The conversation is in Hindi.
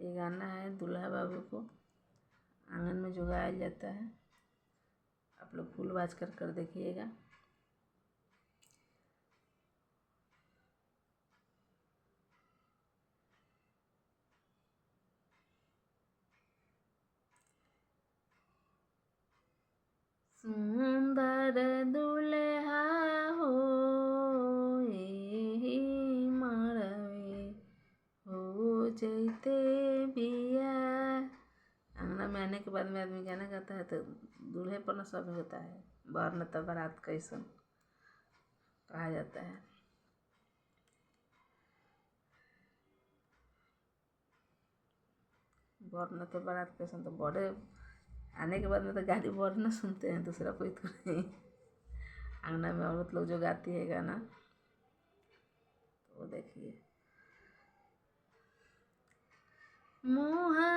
ये गाना है दूल्हा बाबू को आंगन में जो गाया जाता है। आप लोग फुल वॉच कर देखिएगा। सुंदर दुल्हा हो मरवे हो जैते बिया। अंगना में आने के बाद में आदमी गाना गाता है तो दूल्हे पर न सब होता है। बर न तो बारात कैसन कहा जाता है। बर न तो बारात कैसन, तो बड़े आने के बाद में तो गाली बर न सुनते हैं, दूसरा कोई तो नहीं। अंगना में औरत लोग जो गाती है गाना, तो वो देखिए। मुँह